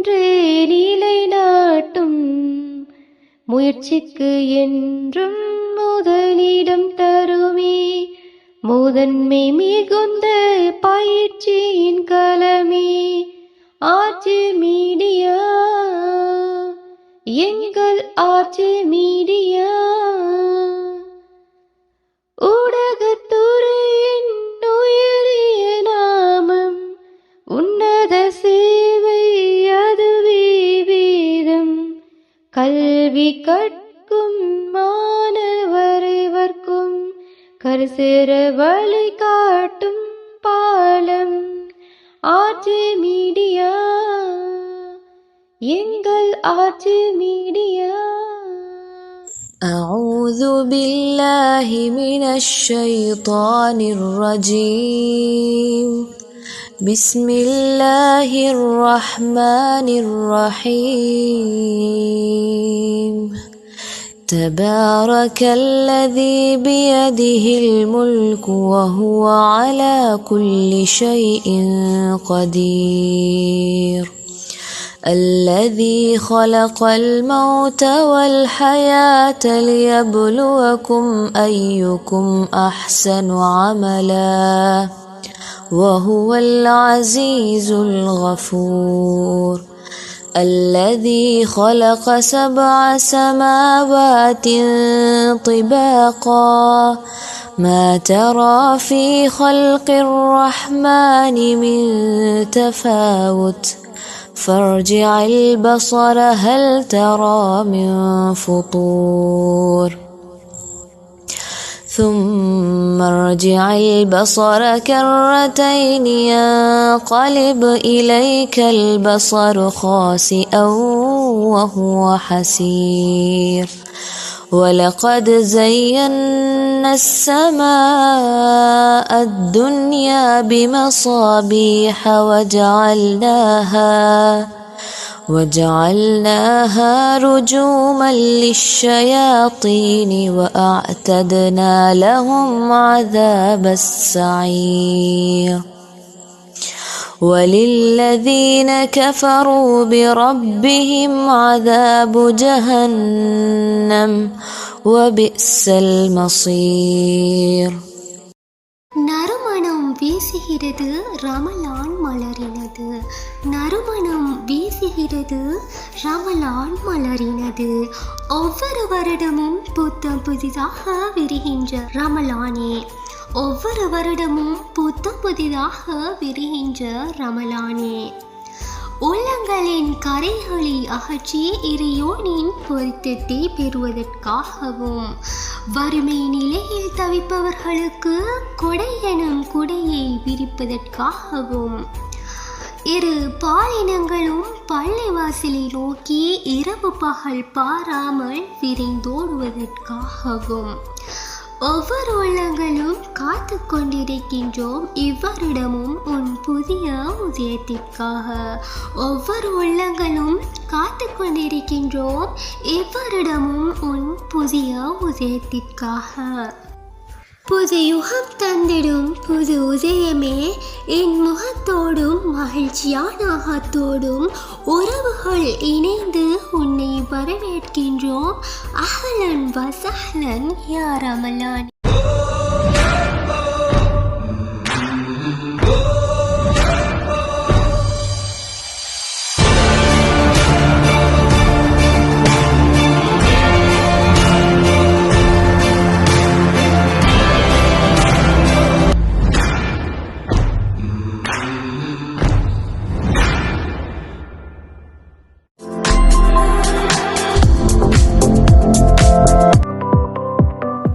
என்றே நிலைநாட்டும் முயற்சிக்கு என்றும் முதலிடம் தருமே. முதன்மை மிகுந்த பயிற்சியின் களமே ஆர்ஜே மீடியா, எங்கள் ஆர்ஜே மீடியா. ஊடகத்துறையின் உயரிய நாமம், உன்னத சேவை அதுவே வேதம். கல்வி கற்கும் மாணவரைவர்க்கும் கருசேர வழி காட்டும் பாலம் ஆர்ஜே மீடியா, எங்கள் ஆர்ஜே மீடியா. أعوذ بالله من الشيطان الرجيم. بسم الله الرحمن الرحيم. تبارك الذي بيده الملك وهو على كل شيء قدير. الذي خلق الموت والحياة ليبلوكم أيكم أحسن عملا وهو العزيز الغفور. الذي خلق 7 سماوات طباقا ما ترى في خلق الرحمن من تفاوت فارجع البصر هل ترى من فطور ثم ارجع البصر كرتين ينقلب إليك البصر خاسئا وهو حسير. ولقد زينا السماء الدنيا بمصابيح وجعلناها رجوما للشياطين وأعتدنا لهم عذاب السعير. وللذين كفروا بربهم عذاب جهنم وبئس المصير. நறுமணம் வீசுகிறது ரமலான் மலரினது, நறுமணம் வீசுகிறது ரமலான் மலரினது. ஒவ்வொரு வருடமும் புத்தம் புதிதாக விரிகின்ற ரமலானே, ஒவ்வொரு வருடமும் புத்தம் புதிதாக விரிகின்ற ரமலானே. உள்ளங்களின் கரைகளை அகற்றி இறையோனின் பொருத்தத்தை பெறுவதற்காகவும், வறுமை நிலையில் தவிப்பவர்களுக்கு கொடை எனும் குடையை விரிப்பதற்காகவும், இரு பாலினங்களும் பள்ளிவாசலை நோக்கி இரவு பகல் பாராமல் விரைந்தோடுவதற்காகவும் ஒவ்வொரு உள்ளங்களும் காத்து கொண்டிருக்கின்றோம் இவ்வருடமும் உன் புதிய உதயத்திற்காக. ஒவ்வொரு உள்ளங்களும் காத்து கொண்டிருக்கின்றோம் இவ்வருடமும் உன் புதிய உதயத்திற்காக. புது யுகம் தந்திடும் புது உதயமே, என் முகத்தோடும் மகிழ்ச்சியான அகத்தோடும் உறவுகள் இணைந்து உன்னை வரவேற்கின்றோம். அஹ்லன் வசஹ்லன் யா ரமலான்.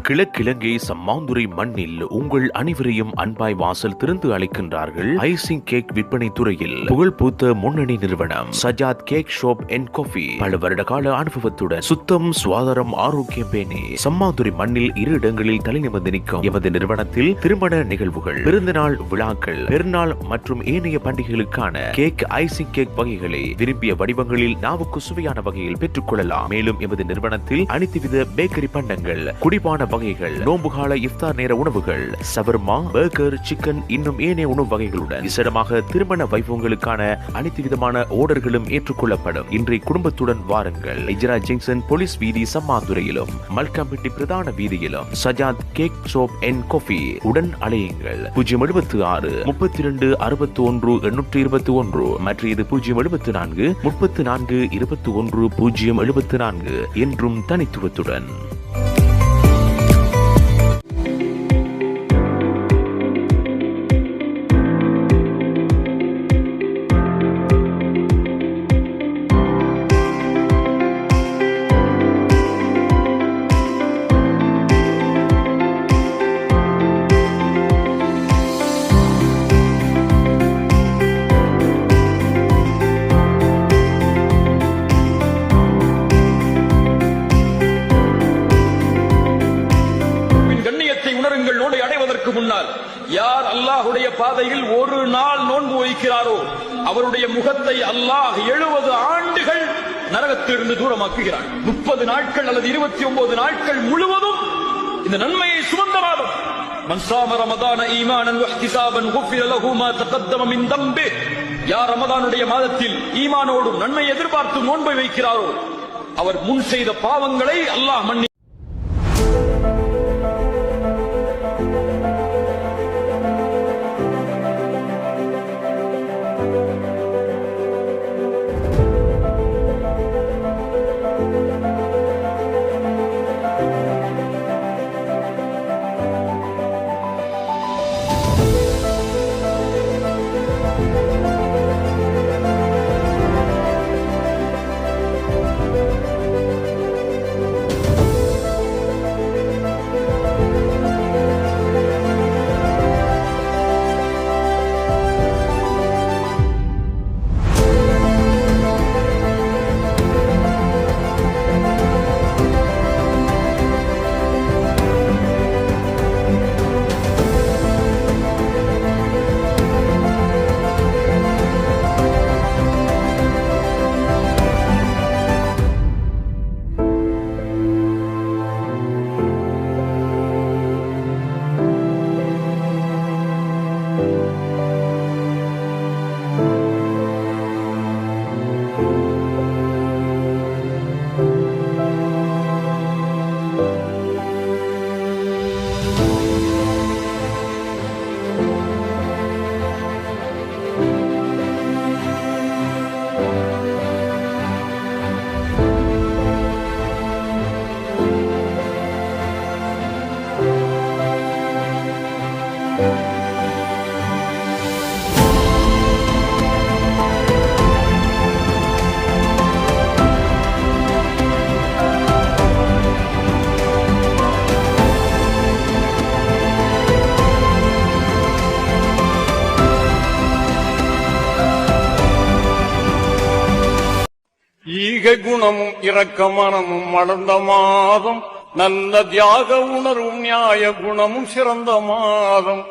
கிழக்கிழங்கை சம்மாந்துறை மண்ணில் உங்கள் அனைவரையும் அன்பாய் வாசல் திறந்து அழைக்கின்றார்கள். ஐசிங் கேக் விற்பனை துறையில் புகழ் பூத்த முன்னணி நிறுவனம் Sajjad cake shop and coffee. பல வருட கால அனுபவத்துடன் சுத்தம், சுகாதாரம், ஆரோக்கியம் பேணி சம்மாந்துறை மண்ணில் 2 இடங்களில் தலைநிமிர்ந்து நிற்கும் எமது நிறுவனத்தில் திருமண நிகழ்வுகள், பிறந்தநாள் விழாக்கள், பெருநாள் மற்றும் ஏனைய பண்டிகைகளுக்கான கேக், ஐசிங் கேக் வகைகளை விரும்பிய வடிவங்களில் நாவுக்கு சுவையான வகையில் பெற்றுக் கொள்ளலாம். மேலும் எமது நிறுவனத்தில் அனைத்து வித பேக்கரி பண்டங்கள், குடிபான வகைகள், நோம்புகால இஃப்தார் நேர உணவுகள், சவர்மா, பர்கர், சிக்கன் இன்னும் ஏனைய உணவு வகைகளுடன் விசேடமாக திருமண வைபவங்களுக்கான அனைத்து விதமான ஆர்டர்களும் ஏற்றுக்கொள்ளப்படும். இன்றைய குடும்பத்துடன் வாருங்கள். இஜ்ரா ஜங்ஷன் போலீஸ் வீதி சம்மாந்துறையிலும் மல்காம்பட்டி பிரதான வீதியிலும் Sajath cake shop and coffee உடன் அழையுங்கள். 076 32 61 821 மற்றும் இது 074 34 21 074 என்றும் தனித்துவத்துடன். யார் அல்லாஹுடைய பாதையில் ஒரு நாள் நோன்பு வைக்கிறாரோ அவருடைய முகத்தை அல்லாஹ் 70 ஆண்டுகள் நரகத்திலிருந்து தூரமாக்குகிறார். 30 நாட்கள் அல்லது 29 நாட்கள் முழுவதும் இந்த நன்மையை சுமந்த மாதம். மன் ஸாம ரமதான ஈமானன் வஹ்திஸாபன் குஃபிர லஹு மா தகத்தம மின் தம்பி. யார் ரமதானுடைய மாதத்தில் ஈமானோடும் நன்மை எதிர்பார்த்து நோன்பை வைக்கிறாரோ அவர் முன் செய்த பாவங்களை அல்லாஹ் மன்னி. ஈகை குணமும் இரக்க மனமும் வளர்ந்த மாதம், நல்ல தியாக உணர்வும் நியாய குணமும் சிறந்த மாதம்,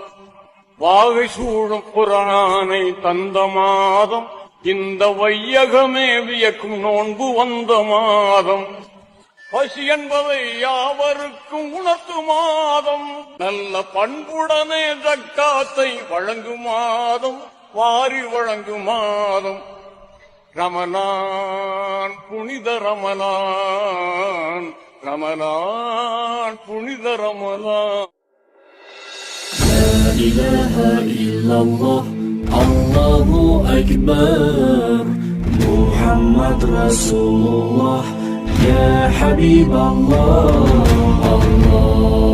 வாகை சூழும் குர்ஆனை தந்த மாதம், இந்த வையகமே வியக்கும் நோன்பு வந்த மாதம், பசி என்பதை யாவருக்கும் உணர்த்து மாதம், நல்ல பண்புடனே ஜக்காத்தை வழங்கும் மாதம், வாரி வழங்கும் மாதம், ரமலான் புனித ரமலான், ரமலான் புனித ரமலான். لا إله إلا الله الله أكبر محمد رسول الله يا حبيب الله الله